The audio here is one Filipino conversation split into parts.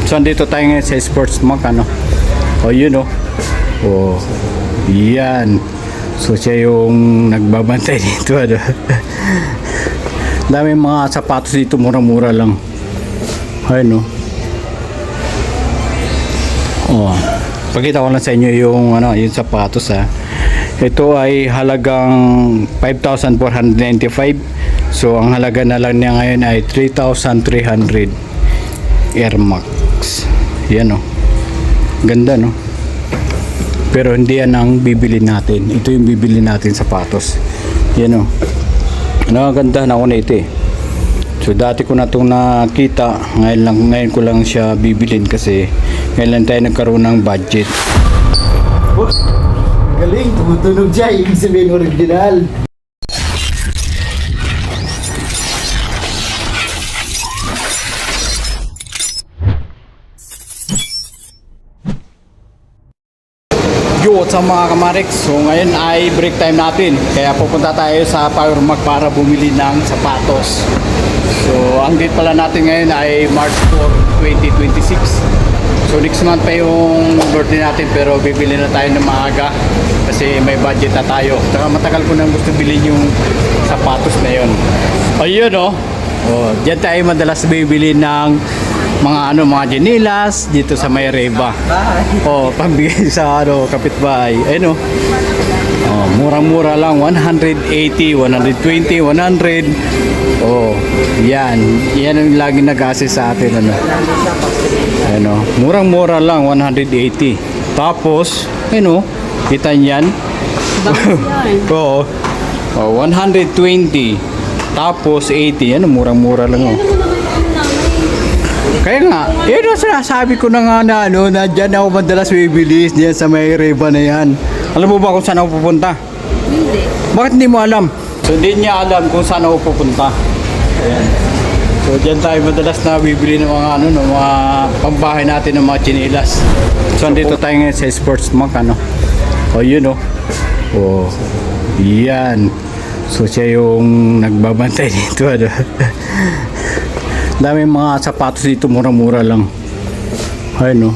So andito tayo ngayon sa Sports Mac, ano. O yun o. O yan. So siya yung nagbabantay dito, ano. Dami mga sapatos dito, mura-mura lang. Ayun o. O, pakita ko lang sa inyo yung ano, yung sapatos, ha. Ito ay halagang 5,495. So ang halaga na lang niya ngayon ay 3,300 Air Max. Yan o. Ganda, no? Pero hindi yan ang bibili natin. Ito yung bibili natin sapatos. Yan o. Nakaganda na ako na ito, eh. So dati ko na itong nakita. Ngayon ko lang siya bibilin kasi ngayon lang tayo nagkaroon ng budget. Oh, galing, tumutunog siya. Ibig sabihin original. Yo, what's up mga kamarix? So ngayon ay break time natin. Kaya pupunta tayo sa Power Mac para bumili ng sapatos. So ang date pala natin ngayon ay March 4, 2026. So next month pa yung birthday natin, pero bibili na tayo ng maaga kasi may budget na tayo. Saka matagal ko nang gusto bilhin yung sapatos na yun. Ayun o. Oh, diyan tayo madalas bibili ng mga jinilas dito sa may Reba. Oh, pambigay sa kapitbahay. Ayun o. Oh, murang-mura lang, 180, 120, 100. Oh, yan ang lagi nag-assist sa atin, ano. Ayun o, murang-mura lang, 180. Tapos, ayun o, kita niyan. Oo. Oh, 120. Tapos 80, ano, murang-mura lang o. Kaya nga, yun ang sinasabi ko na nga na dyan ako madalas bibili diyan sa may Reba na yan. Alam mo ba kung saan ako pupunta? Hindi. Bakit hindi mo alam? So hindi niya alam kung saan ako pupunta. Ayan. So dyan tayo madalas na bibili ng mga ng mga pambahay natin ng mga chinilas. So andito tayo ngayon sa Sports Mac, ano. O yun o. O yan. So siya yung nagbabantay dito, ano. Dami mga sapatos dito, mura-mura lang. Ayun o.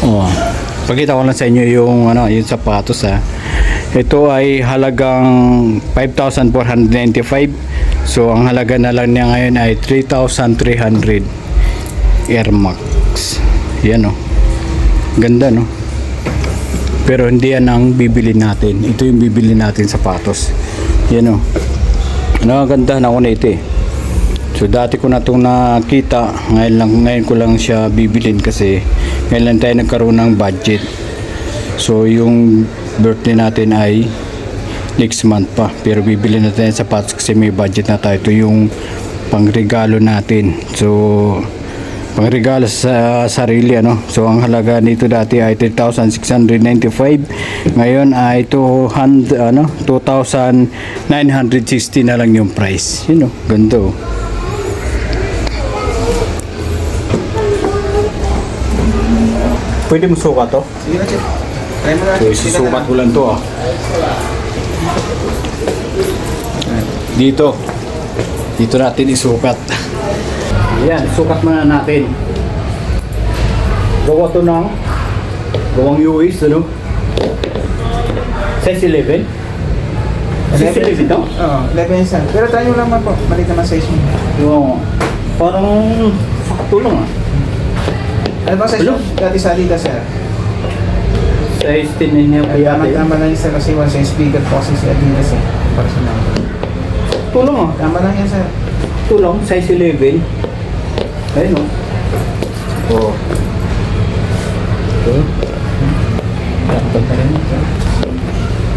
Oh, pakita ko lang sa inyo yung yung sapatos, ha. Ito ay halagang 5,495. So ang halaga na lang niya ngayon ay 3,300 Air Max. Yan o. Ganda, no? Pero hindi yan ang bibili natin. Ito yung bibili natin sapatos. Yan o. Nakaganda na ako na ito, eh. So dati ko na itong nakita. Ngayon ko lang siya bibilin kasi ngayon lang tayo nagkaroon ng budget. So yung birthday natin ay next month pa, pero bibili natin sa sapatos kasi may budget na tayo. Ito yung pangregalo natin. So pangregalo sa sarili, ano. So ang halaga nito dati ay 3,695. Ngayon ay 2,960 na lang yung price. You know, ganda oh. Pwede mo sukat to? Sige na, Chef. Try mo na. So isusukat ko lang to, ah. Dito natin isukat. Ayan, sukat muna natin. Gawa to ng gawang US, ano? Size 11? Size 11 ito? Oo, 11 yan. Pero try mo lang man po. Balik naman size mo. Yung parang sakto lang, ah. Ano ba size mo? Dati sa Adidas, sir. Size 10 na niya. Tama lang yung sir kasi one size bigger po kasi si Adidas, eh. Para sa naman. Sakto lang, ah. Tama lang yan, sir. Sakto lang, size 11. Ayun, oh. Oh. Okay. Sakto pa rin.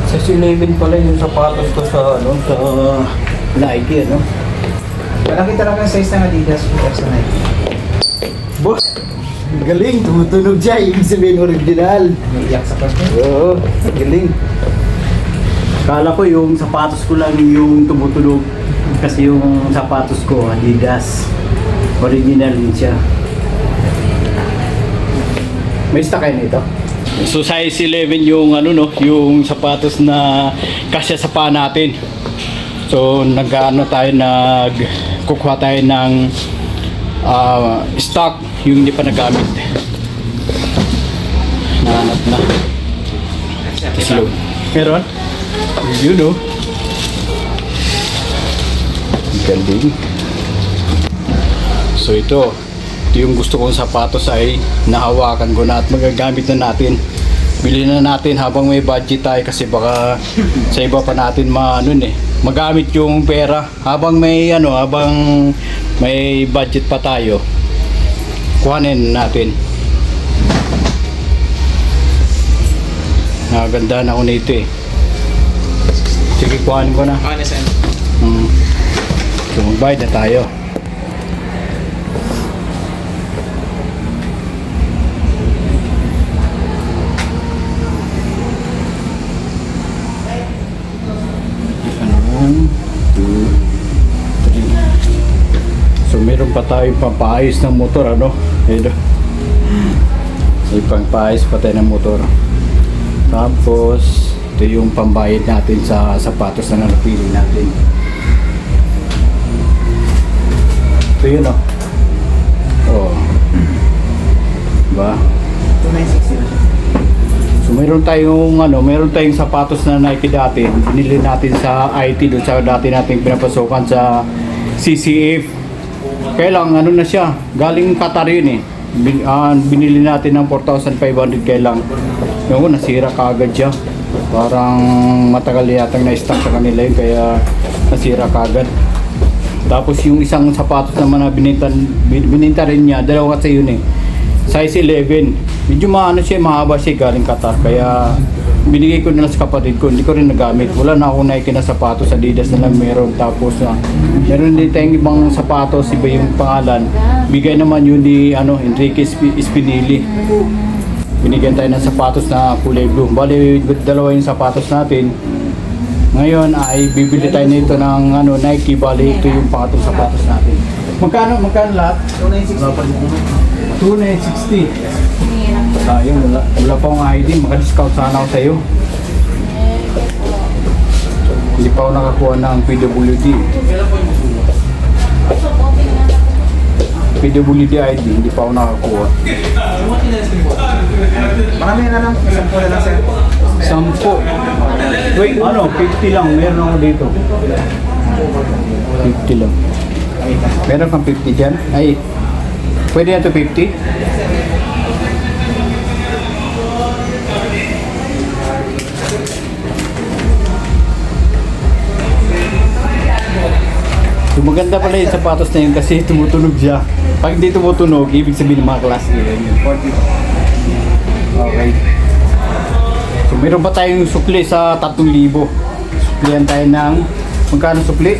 Size 11 pala yung sapatos ko sa sa Nike, ano? Malaki talaga yung size ng Adidas po sa Nike. Boss, galing, tumutunog siya. Ibig sabihin original. Umiiyak sa pasta. Oo, galing. Kala ko yung sapatos ko lang yung tumutunog. Kasi yung sapatos ko, Adidas. Original din siya. May stock kayo nito? So size 11 yung yung sapatos na kasya sa paa natin. So nagkukuha tayo ng stock, yung hindi pa nagamit. Nahanap na. Slow. Meron? Yun o. Galing. So ito yung gusto kong sapatos ay nahawakan ko na at magagamit na natin. Bili na natin habang may budget tayo kasi baka sa iba pa natin magamit yung pera habang may budget pa tayo. Kuhanin natin. Naganda na ako nito eh. Sige, kuhanin ko na. So magbayad na tayo. So meron pa tayong pampaayos ng motor, ano? Ito. May pampaayos pa tayo ng motor. Tapos ito yung pambayad natin sa sapatos na napili natin. Ito yun, oh. Oh. Diba? 2,960 na siya. So meron tayong sapatos na Nike dati. Binili natin sa IT doon sa dati nating pinapasukan sa CCF. Kaya lang na siya, galing Qatar yun eh. Binili natin ng 4,500 kaya lang. Yung nasira kaagad siya. Parang matagal yatang na-stock sa kanila yun kaya nasira kaagad. Tapos yung isang sapatos naman na bininta rin niya, dalawa kasi yun eh. Size 11. Medyo mahaba siya galing Qatar. Kaya binigay ko na lang sa kapatid ko. Hindi ko rin nagamit. Wala na akong Nike na sapatos. Adidas na lang meron. Tapos meron din tayong ibang sapatos. Iba yung pangalan. Bigay naman yun ni Enrique Espinili. Binigyan tayo ng sapatos na kulay blue. Bali, dalawa yung sapatos natin. Ngayon ay bibili tayo nito ng Nike. Bali, ito yung pangatong sapatos natin. Magkano lahat? 2,960. 2,960. Sayang, wala pa akong ID. Maka-discount sana ako sa'yo. Hindi pa ako nakakuha ng PWD. PWD ID, hindi pa ako nakakuha. Marami na lang. 10 na lang, sir. 10. Wait, 50 lang. Meron ako dito. 50 lang. Meron kang 50 dyan? Ay, pwede na ito 50? Yung maganda pala yung sapatos na yun kasi tumutunog siya. Pag hindi tumutunog, ibig sabihin ng mga klase yun. Okay. So meron pa tayong sukli sa 3,000. Suklihan tayo ng, magkano sukli?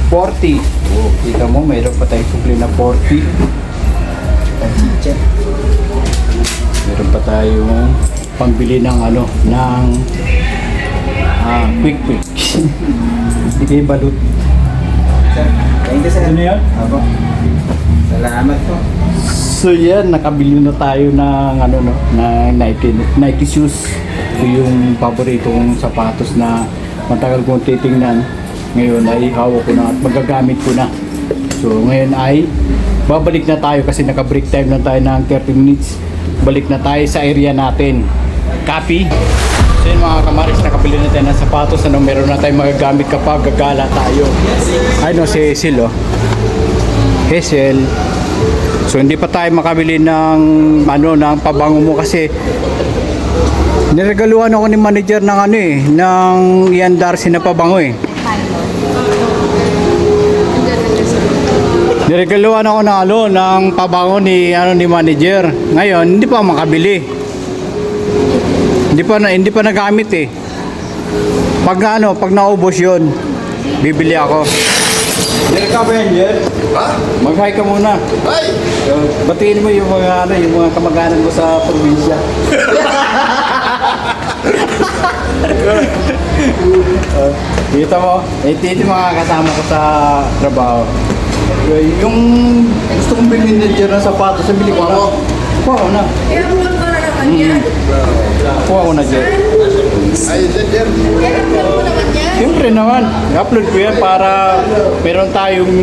40. Oh, kita mo, meron pa tayong sukli na 40. Meron pa tayong pambili ng quick. Hindi kayo balut. Thank you, sir. Ano yan? Apo. Salamat po. So yan, nakabili na tayo ng Nike shoes. Ito yung paborito kong sapatos na matagal kong titingnan. Ngayon ay hawak ko na at magagamit ko na. So ngayon ay babalik na tayo kasi naka-break time na tayo ng 30 minutes. Balik na tayo sa area natin. Copy. So yun mga kamaris, nakabili na tayo ng sapatos. Meron na tayong magagamit kapag gagala tayo. Ay no, si Hazel oh. Hazel. So hindi pa tayo makabili ng ng pabango mo kasi niregaluhan ako ni manager ng ng Ian Darcy na pabango eh. Niregaluhan ako ng pabango ni manager. Ngayon hindi pa makabili. Hindi pa nagamit eh. Pag naubos 'yon, bibili ako. Diyan ka ba yan, Jer? Ha? Mag-hi ka muna. Ay! Batiin mo yung mga kamag-anak mo sa probinsya. Kita mo, ito yung mga kasama ko sa trabaho. Yung gusto kong bilhin na Jer ng sapatos, sabi ko na. Kuha ko na. I-upload mo na naman yan. Kuha ko na, Jer. Ay, Jer. I-upload mo naman yan. Siyempre naman, i-upload ko yan para meron tayong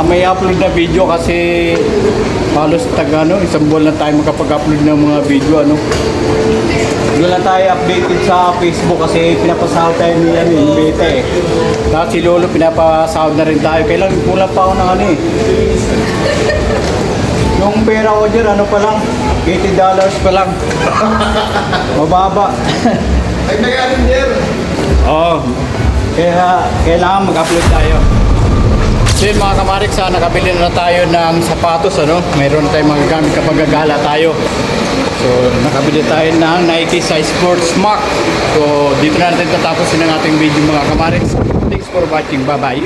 may upload na video kasi halos isang buwan lang tayo makapag-upload ng mga video Doon lang tayo updated sa Facebook kasi pinapasahod tayo ni Beta Tapos si Lolo pinapasahod na rin tayo. Kailan kulang pa ako ng Yung pera ko dyan, pa lang? $80 pa lang. Mababa. Ay, nag-alim, sir. Oo. Kaya kailangan mag-upload tayo. So yun mga kamarik, nakabili na tayo ng sapatos, Mayroon tayong magagamit kapag gagala tayo. So nakabili tayo ng Nike Size Sports Max. So dito na natin tatapusin ang ating video mga kamarik. Thanks for watching. Bye-bye.